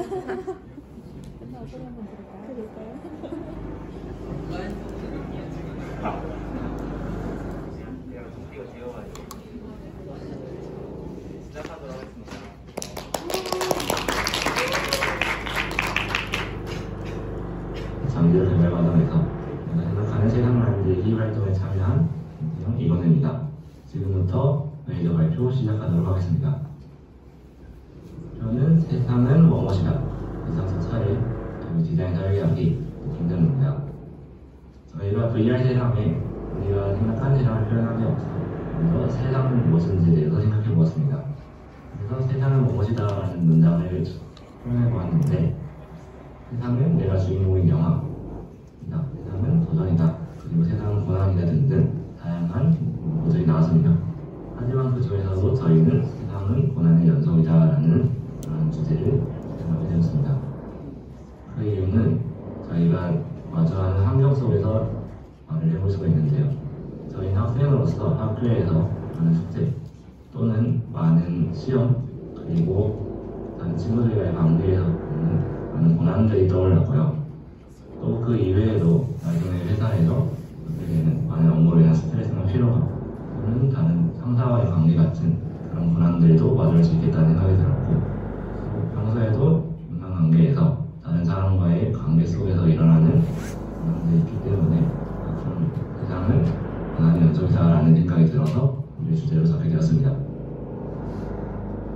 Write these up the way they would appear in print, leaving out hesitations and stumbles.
끝나고 소리 한번 들을까요? 이거 지워가지고 시작하도록 하겠습니다. 장비를 개발과정에서 내가 생각하는 세상 만들기 활동에 참여한 이건우입니다. 지금부터 메이저 발표 시작하도록 하겠습니다. 저는 세상은 무엇이다. 세상 차례, 그리고 디자인 설계하기 김정입니다. 저희가 VR 세상에 우리가 생각한 세상을 표현하기 앞서 먼저 세상은 무엇인지에 대해서 생각해 보았습니다. 그래서 세상은 무엇이다 라는 문장을 표현해 보았는데, 세상은 내가 주인공인 영화이다. 세상은 도전이다. 그리고 세상은 고난이다 등등 다양한 모델이 나왔습니다. 하지만 그 중에서도 저희는 세상은 고난의 연속이다 라는 주제를 생각하게 되었습니다. 그 이유는 저희가 마주하는 환경 속에서 말을 해볼 수가 있는데요. 저희는 학생으로서 학교에서 많은 숙제 또는 많은 시험 그리고 다른 친구들과의 관계에서 많은 고난들이 떠올랐고요. 또 그 이외에도 나중에 회사에서 되는 많은 업무로 인한 스트레스나 피로감 또는 다른 상사와의 관계 같은 그런 고난들도 마주할 수 있겠다는 생각이 들었고, 평소에도 인간관계에서 다른 사람과의 관계 속에서 일어나는 고난들이 있기 때문에 앞으로 세상은 고난의 연속이다라는 생각이 들어서 이 주제로 잡게 되었습니다.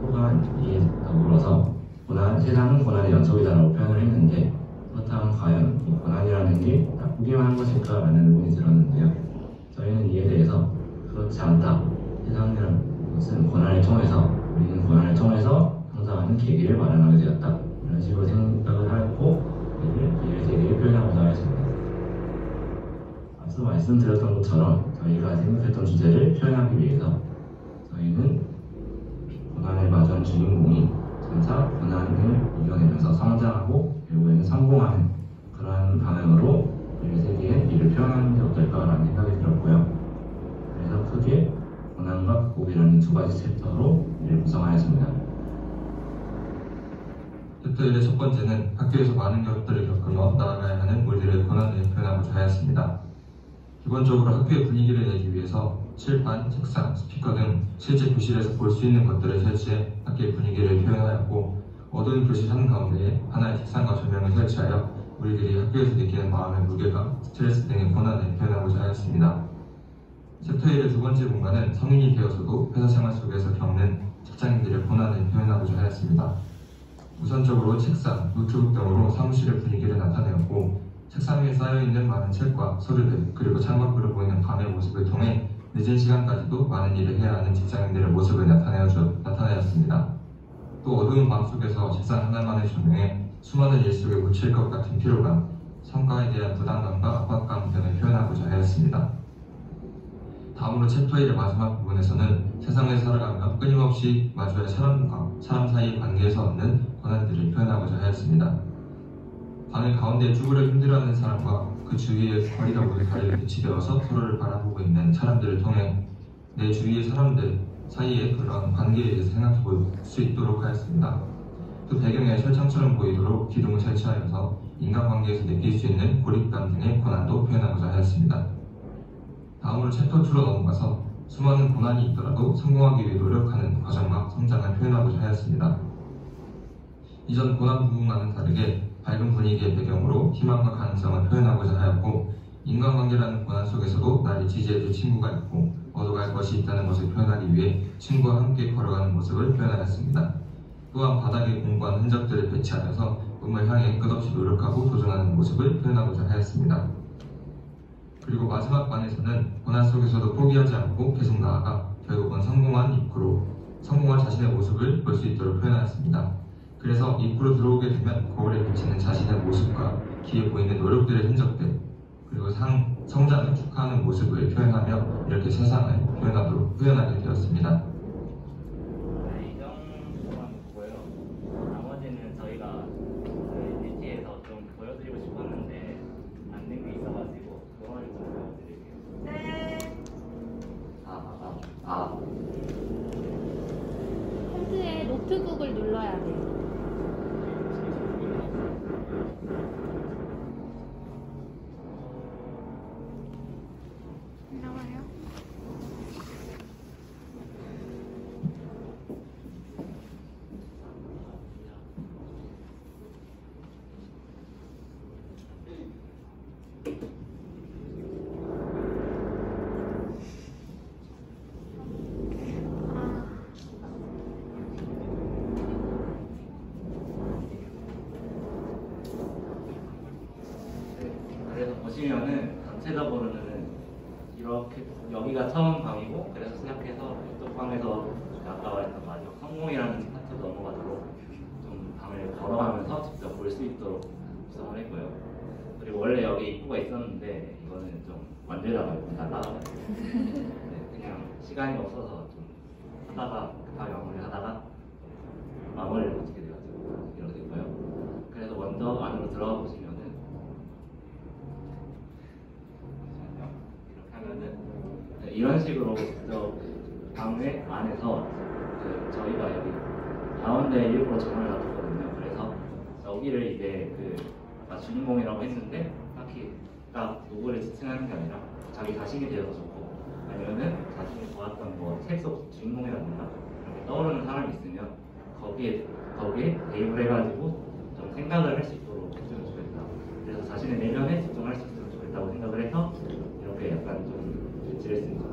또한 이에 더불어서 세상은 고난의 연속이다라고 표현을 했는데, 그렇다면 과연 이 고난이라는 게 나쁘기만 한 것일까 라는 의문이 들었는데요. 저희는 이에 대해서 그렇지 않다. 세상이라는 것은 고난을 통해서, 우리는 고난을 통해서 성장하는 계기를 마련하게 되었다. 이런 식으로 생각을 하고 이를 세계에 표현하고자 했습니다. 앞서 말씀드렸던 것처럼 저희가 생각했던 주제를 표현하기 위해서 저희는 고난을 마주한 주인공이 점차 고난을 이겨내면서 성장하고 결국에는 성공하는 그러한 방향으로 우리 세계에 이를 표현하는 게 어떨까라는 생각이 들었고요. 그래서 크게 고난과 극복이라는 두 가지 챕터로 이를 구성하였습니다. 챕터 1의 첫 번째는 학교에서 많은 것들을 겪으며 나아가야 하는 우리들의 고난을 표현하고자 하였습니다. 기본적으로 학교의 분위기를 내기 위해서 칠판, 책상, 스피커 등 실제 교실에서 볼 수 있는 것들을 설치해 학교의 분위기를 표현하였고, 어두운 교실 한가운데에 하나의 책상과 조명을 설치하여 우리들이 학교에서 느끼는 마음의 무게감, 스트레스 등의 고난을 표현하고자 하였습니다. 챕터 1의 두 번째 공간은 성인이 되어서도 회사 생활 속에서 겪는 직장인들의 고난을 표현하고자 하였습니다. 우선적으로 책상, 노트북 등으로 사무실의 분위기를 나타내었고, 책상 위에 쌓여있는 많은 책과 서류들, 그리고 창밖으로 보이는 밤의 모습을 통해 늦은 시간까지도 많은 일을 해야 하는 직장인들의 모습을 나타내었습니다. 또 어두운 밤 속에서 책상 하나만을 조명해 수많은 일 속에 묻힐 것 같은 피로감, 성과에 대한 부담감과 압박감 등을 표현하고자 하였습니다. 다음으로 챕터 1의 마지막 부분에서는 세상을 살아가며 끊임없이 마주할 사람과 사람 사이의 관계에서 얻는 고난들을 표현하고자 하였습니다. 방의 가운데 쭈그려 힘들어하는 사람과 그 주위에 거리가 모두 다리를 비치되어서 서로를 바라보고 있는 사람들을 통해 내 주위의 사람들 사이의 그런 관계에 대해서 생각해 볼 수 있도록 하였습니다. 그 배경에 철창처럼 보이도록 기둥을 설치하여서 인간관계에서 느낄 수 있는 고립감 등의 고난도 표현하고자 하였습니다. 다음으로 챕터 2로 넘어가서 수많은 고난이 있더라도 성공하기 위해 노력하는 과정과 성장을 표현하고자 하였습니다. 이전 고난 부분과는 다르게 밝은 분위기의 배경으로 희망과 가능성을 표현하고자 하였고, 인간관계라는 고난 속에서도 나를 지지해줄 친구가 있고 얻어갈 것이 있다는 것을 표현하기 위해 친구와 함께 걸어가는 모습을 표현하였습니다. 또한 바닥에 공부한 흔적들을 배치하여서 꿈을 향해 끝없이 노력하고 도전하는 모습을 표현하고자 하였습니다. 그리고 마지막 반에서는 고난 속에서도 포기하지 않고 계속 나아가 결국은 성공한 입구로 성공한 자신의 모습을 볼 수 있도록 표현하였습니다. 그래서 입구로 들어오게 되면 거울에 비치는 자신의 모습과 뒤에 보이는 노력들의 흔적들, 그리고 성장을 축하하는 모습을 표현하며 이렇게 세상을 표현하게 되었습니다. 이 정도만 보고요. 나머지는 저희가 뮤지에서 좀 보여드리고 싶었는데 안 된 게 있어가지고 그거를 좀 보여드릴게요. 네. 홈트에 노트북을 눌러야 돼요. 나와요. 그래서 보시면은 전체적으로는 이렇게 여기가 처음 방이고 그래서 시작해서 이쪽 방에서 아까 말했던 마지막 성공이라는 파트 넘어가도록 좀 방을 걸어가면서 직접 볼 수 있도록 구성을 했고요. 그리고 원래 여기 입구가 있었는데 이거는 좀 만들다가 좀 날라가가지고 그냥 시간이 없어서 좀 하다가 급하게 마무리하다가 마무리를 못하게 돼가지고 이렇게 됐고요. 그래서 먼저 안으로 들어가 보시면은 이렇게 하면은 이런 식으로 직접 방의 안에서 저희가 여기 가운데 일부러 조명을 놔뒀거든요. 그래서 여기를 이제 아까 주인공이라고 했는데 딱히 딱 누구를 지칭하는 게 아니라 자기 자신이 되어서 좋고 아니면은 자신이 보았던 뭐 책 속 주인공이라든가 이렇게 떠오르는 사람이 있으면 거기에 대입을 해가지고 좀 생각을 할 수 있도록 했으면 좋겠다. 그래서 자신의 내면에 집중할 수 있으면 좋겠다고 생각을 해서 이렇게 약간 좀 배치를 했습니다.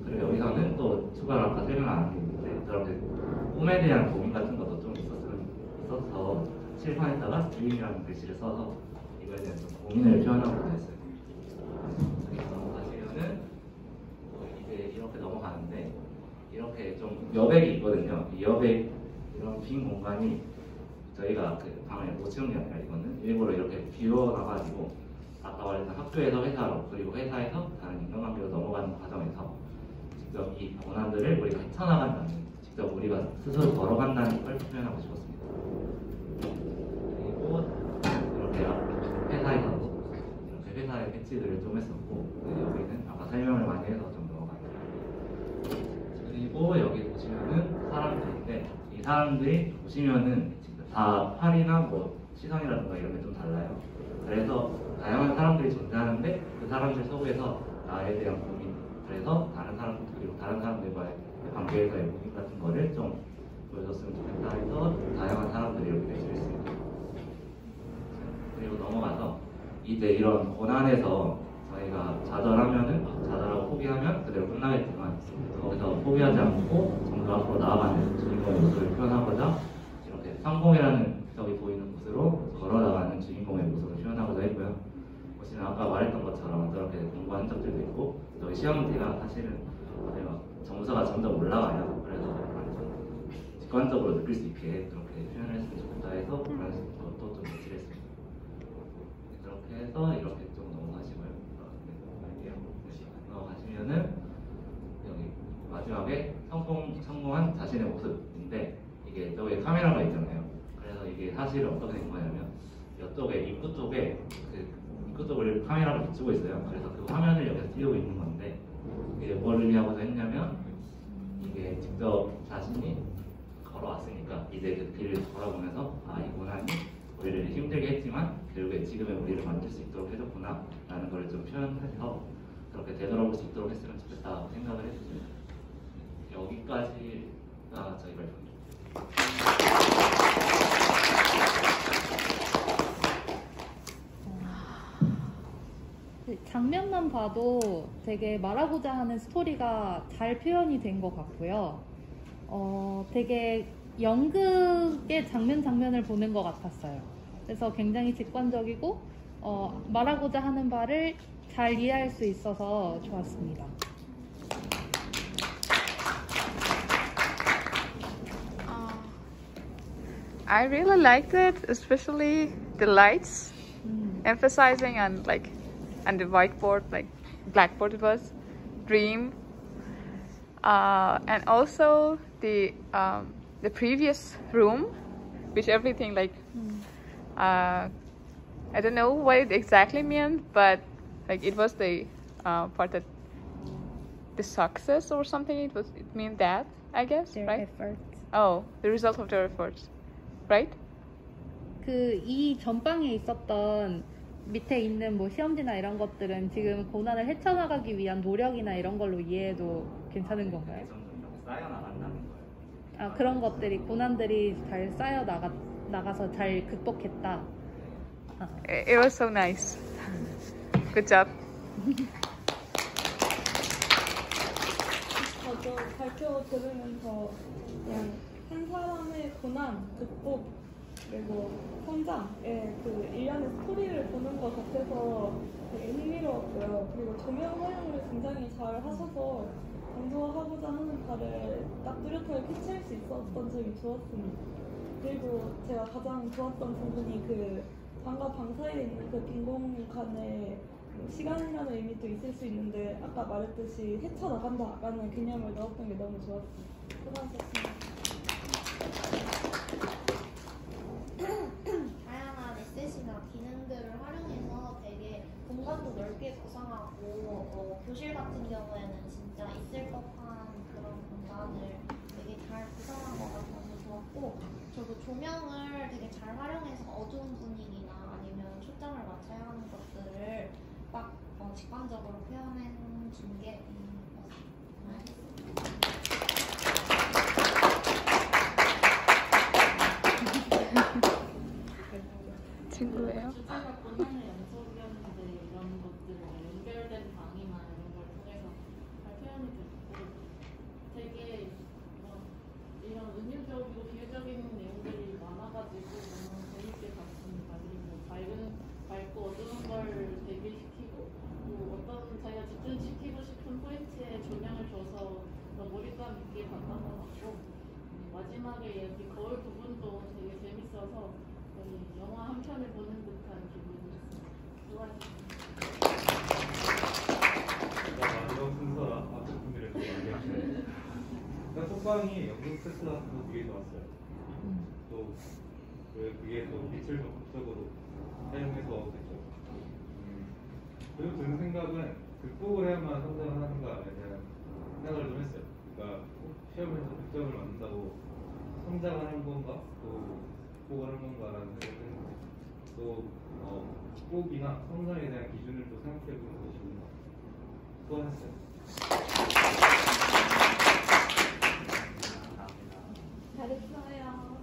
그리고 여기서는 또 추가로 아까 설명 안 했는데 저렇게 꿈에 대한 고민 같은 것도 좀 있어서 칠판에다가 드림이라는 글씨를 써서 이거에 대한 좀 고민을 표현하고 했어요. 여기 넘어가시면은 이제 이렇게 넘어가는데 이렇게 좀 여백이 있거든요. 이 여백 이런 빈 공간이 저희가 그 방을 못 채운 게 아니라 이거는 일부러 이렇게 비워놔가지고 아까 말했던 학교에서 회사로 그리고 회사에서 다른 인간관계로 넘어가는 과정에서 직접 이 고난들을 우리가 헤쳐나간다는 직접 우리가 스스로 걸어간다는 걸 표현하고 싶었습니다. 그리고 이렇게 회사에서 이렇게 회사의 배치들을 좀 했었고 여기는 아까 설명을 많이 해서 좀 넘어가요. 그리고 여기 보시면은 사람들인데 이 사람들이 보시면은 다 팔이나 뭐 시선이라든가 이런 게 좀 달라요. 그래서 다양한 사람들이 존재하는데 그 사람들 속에서 나에 대한 고민, 그래서 다른 사람들과의 관계에서의 고민 같은 거를 좀 보여줬으면 좋겠다 해서 다양한 사람들이 이렇게 배치했습니다. 그리고 넘어가서 이제 이런 고난에서 저희가 좌절하고 포기하면 그대로 끝나겠지만 거기서 포기하지 않고 좀 더 앞으로 나아가는 주인공의 모습을 표현하고자 이렇게 성공이라는 저기 보이는 곳으로 걸어나가는 주인공의 모습을 표현하고자 했고요. 보시면 아까 말했던 것처럼 저렇게 공부한 흔적들도 있고 저희 시험 문제가 사실은 저희가 점수가 점점 올라가요. 그래서 좀 직관적으로 느낄 수 있게 그렇게 표현을 했으면 좋겠다 해서 그런 것도 좀 배치를 했습니다. 그렇게 해서 이렇게 좀 넘어가시고요. 넘어가시면은 여기 마지막에 성공한 자신의 모습인데 이게 저기 카메라가 있잖아요. 그래서 이게 사실은 어떻게 된 거냐면 이쪽에 입구 쪽을 카메라가 비추고 있어요. 그래서 그 화면을 여기서 띄우고 있는 건데 이게 뭘 의미하고자 했냐면 이게 직접 자신이 걸어왔으니까 이제 그 길을 돌아보면서 이 고난이 우리를 힘들게 했지만 결국에 지금의 우리를 만들 수 있도록 해줬구나 라는 걸 좀 표현해서 그렇게 되돌아볼 수 있도록 했으면 좋겠다고 생각을 했습니다. 여기까지가 저희 발표입니다. 장면만 봐도 되게 말하고자 하는 스토리가 잘 표현이 된 것 같고요. 되게 연극의 장면을 보는 것 같았어요. 그래서 굉장히 직관적이고 말하고자 하는 바를 잘 이해할 수 있어서 좋았습니다. I really liked it, especially the lights, emphasizing on and the whiteboard, blackboard it was, dream, and also the previous room, which everything I don't know what it exactly meant, but it was the part that the success or something. It meant that, I guess, Their right? efforts. Oh, the result of their efforts, right? 그 이 전방에 있었던 밑에 있는 뭐 시험지나 이런 것들은 지금 고난을 헤쳐나가기 위한 노력이나 이런 걸로 이해해도 괜찮은 건가요? 점점 이렇게 쌓여나간다는 거예요. 아, 그런 것들이 고난들이 잘 쌓여 나가서 잘 극복했다. 아. It was so nice. Good job. 저도 발표 들으면서 그냥 한 사람의 고난, 극복, 그리고 성장의 그 일련의 스토리를 보는 것 같아서 되게 흥미로웠고요. 그리고 조명 활용을 굉장히 잘 하셔서 강조하고자 하는 바를 딱 뚜렷하게 캐치할 수 있었던 점이 좋았습니다. 그리고 제가 가장 좋았던 부분이 그 방과 방 사이에 있는 그 빈 공간에 시간이라는 의미도 있을 수 있는데 아까 말했듯이 헤쳐나간다라는 개념을 넣었던 게 너무 좋았습니다. 수고하셨습니다. 다양한 에셋이나 기능들을 활용해서 되게 공간도 넓게 구성하고 교실 같은 경우에는 진짜 있을 법한 그런 공간을 되게 잘 구성한 것 같아서 좋았고, 저도 조명을 되게 잘 활용해서 어두운 분위기나 아니면 초점을 맞춰야 하는 것들을 딱 직관적으로 표현해 준 게 친구예요. 주제가 고난의 연속이었는데 이런 것들을 연결된 방이나 이런 걸 통해서 잘 표현이 됐고, 되게 이런 은유적이고 비유적인 내용들이 많아가지고 너무 재밌게 봤습니다. 그리고 밝고 어두운 걸 대비시키고 또 어떤 자기가 집중시키고 싶은 포인트에 조명을 줘서 몰입감 있게 봤던 것 같고, 마지막에 여기 거울 부분도 되게 재밌어서 거의 영화 한 편을 보는 듯한 기분이었습니다. 수고하셨습니다. 마지막 순서라 앞에 분들을 좀 많이 하시네요. 일단 속방이 연극 세트 같은 거 되게 좋았어요. 또 그게 또 빛을 적극적으로 사용해서 됐죠. 그리고 드는 생각은 극복을 해야만 성장을 하는 거 아니냐 생각을 좀 했어요. 그러니까 꼭 시험에서 100점을 맞는다고 성장을 하는 건가, 또 극복을 하는 건가라는 생각을 했는데, 또 극복이나 성장에 대한 기준을 또 생각해 보는 것이 좋은 것 같아요. 수고하셨어요. 잘했어요.